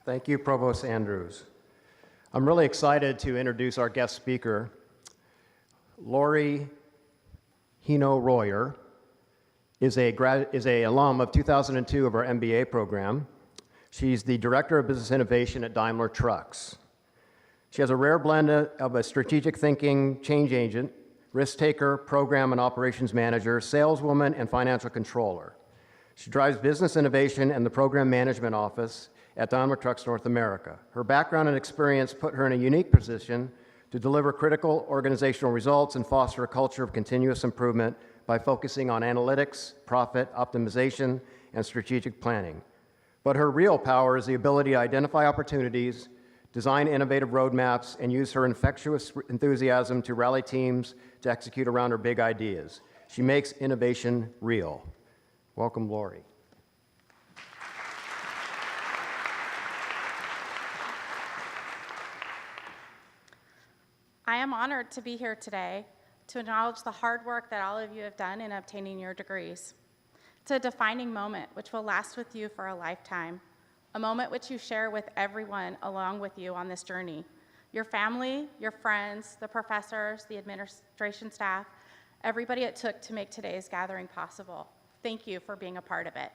Thank you, Provost Andrews. I'm really excited to introduce our guest speaker, Lori Heino-Royer is a alum of 2002 of our MBA program. She's the Director of Business Innovation at Daimler Trucks. She has a rare blend of a strategic thinking change agent, risk taker, program and operations manager, saleswoman, and financial controller. She drives business innovation and the program management office at Daimler Trucks North America. Her background and experience put her in a unique position to deliver critical organizational results and foster a culture of continuous improvement by focusing on analytics, profit, optimization, and strategic planning. But her real power is the ability to identify opportunities, design innovative roadmaps, and use her infectious enthusiasm to rally teams to execute around her big ideas. She makes innovation real. Welcome, Lori. I am honored to be here today to acknowledge the hard work that all of you have done in obtaining your degrees. It's a defining moment which will last with you for a lifetime, a moment which you share with everyone along with you on this journey. Your family, your friends, the professors, the administration staff, everybody it took to make today's gathering possible. Thank you for being a part of it.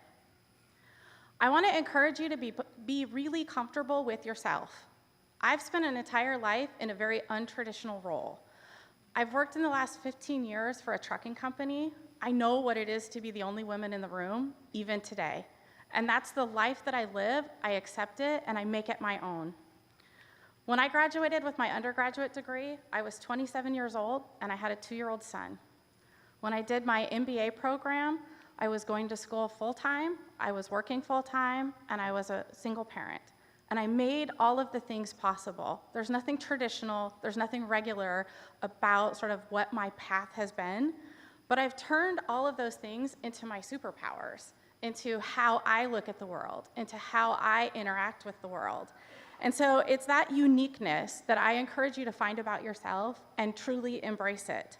I want to encourage you to be really comfortable with yourself. I've spent an entire life in a very untraditional role. I've worked in the last 15 years for a trucking company. I know what it is to be the only woman in the room, even today. And that's the life that I live. I accept it, and I make it my own. When I graduated with my undergraduate degree, I was 27 years old, and I had a 2-year-old son. When I did my MBA program, I was going to school full-time, I was working full-time, and I was a single parent. And I made all of the things possible. There's nothing traditional, there's nothing regular about sort of what my path has been, but I've turned all of those things into my superpowers, into how I look at the world, into how I interact with the world. And so it's that uniqueness that I encourage you to find about yourself and truly embrace it.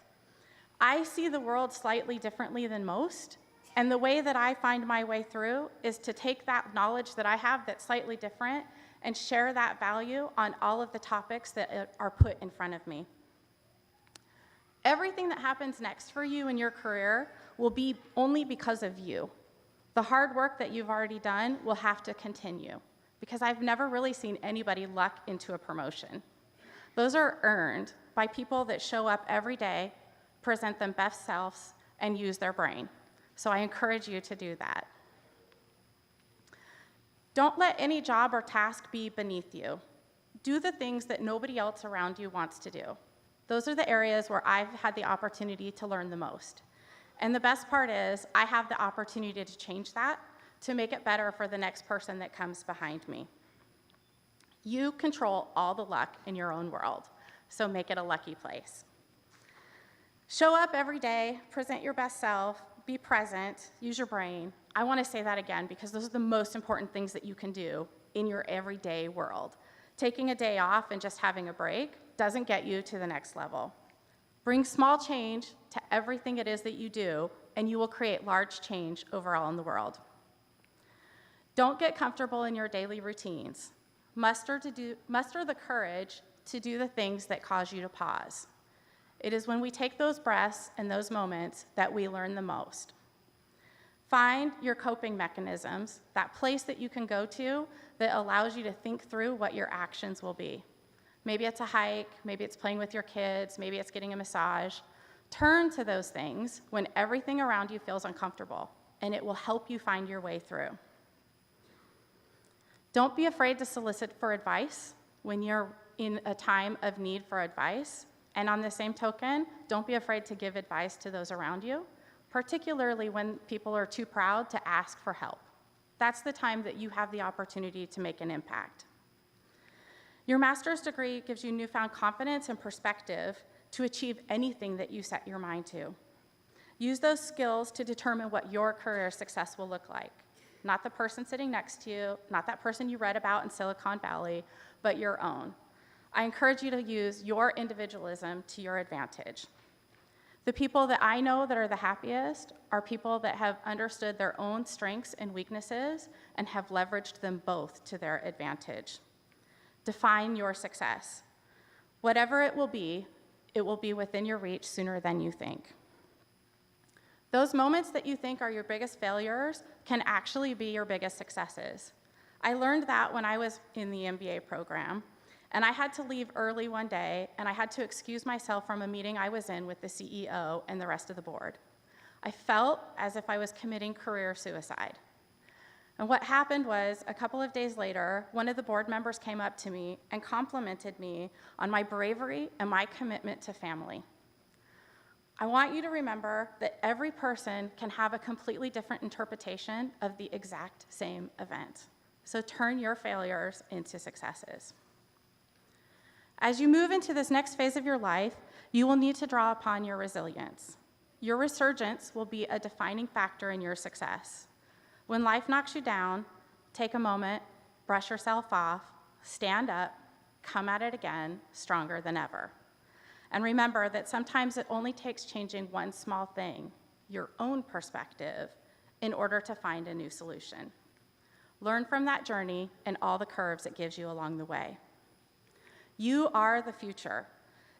I see the world slightly differently than most, and the way that I find my way through is to take that knowledge that I have that's slightly different and share that value on all of the topics that are put in front of me. Everything that happens next for you in your career will be only because of you. The hard work that you've already done will have to continue, because I've never really seen anybody luck into a promotion. Those are earned by people that show up every day, present them best selves, and use their brain. So I encourage you to do that. Don't let any job or task be beneath you. Do the things that nobody else around you wants to do. Those are the areas where I've had the opportunity to learn the most. And the best part is I have the opportunity to change that, to make it better for the next person that comes behind me. You control all the luck in your own world, so make it a lucky place. Show up every day, present your best self, be present, use your brain. I want to say that again because those are the most important things that you can do in your everyday world. Taking a day off and just having a break doesn't get you to the next level. Bring small change to everything it is that you do, and you will create large change overall in the world. Don't get comfortable in your daily routines. Muster the courage to do the things that cause you to pause. It is when we take those breaths and those moments that we learn the most. Find your coping mechanisms, that place that you can go to that allows you to think through what your actions will be. Maybe it's a hike, maybe it's playing with your kids, maybe it's getting a massage. Turn to those things when everything around you feels uncomfortable, and it will help you find your way through. Don't be afraid to solicit for advice when you're in a time of need for advice. And on the same token, don't be afraid to give advice to those around you, particularly when people are too proud to ask for help. That's the time that you have the opportunity to make an impact. Your master's degree gives you newfound confidence and perspective to achieve anything that you set your mind to. Use those skills to determine what your career success will look like. Not the person sitting next to you, not that person you read about in Silicon Valley, but your own. I encourage you to use your individualism to your advantage. The people that I know that are the happiest are people that have understood their own strengths and weaknesses and have leveraged them both to their advantage. Define your success. Whatever it will be within your reach sooner than you think. Those moments that you think are your biggest failures can actually be your biggest successes. I learned that when I was in the MBA program, and I had to leave early one day, and I had to excuse myself from a meeting I was in with the CEO and the rest of the board. I felt as if I was committing career suicide. And what happened was, a couple of days later, one of the board members came up to me and complimented me on my bravery and my commitment to family. I want you to remember that every person can have a completely different interpretation of the exact same event. So turn your failures into successes. As you move into this next phase of your life, you will need to draw upon your resilience. Your resurgence will be a defining factor in your success. When life knocks you down, take a moment, brush yourself off, stand up, come at it again, stronger than ever. And remember that sometimes it only takes changing one small thing, your own perspective, in order to find a new solution. Learn from that journey and all the curves it gives you along the way. You are the future.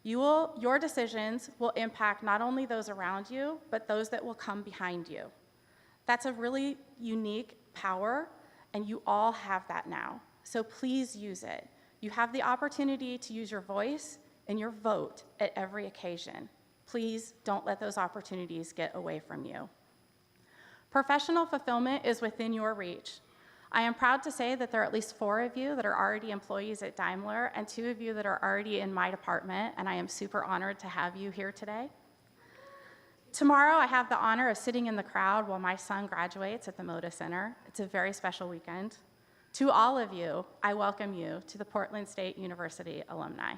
Your decisions will impact not only those around you, but those that will come behind you. That's a really unique power, and you all have that now. So please use it. You have the opportunity to use your voice and your vote at every occasion. Please don't let those opportunities get away from you. Professional fulfillment is within your reach. I am proud to say that there are at least 4 of you that are already employees at Daimler and 2 of you that are already in my department, and I am super honored to have you here today. Tomorrow, I have the honor of sitting in the crowd while my son graduates at the Moda Center. It's a very special weekend. To all of you, I welcome you to the Portland State University alumni.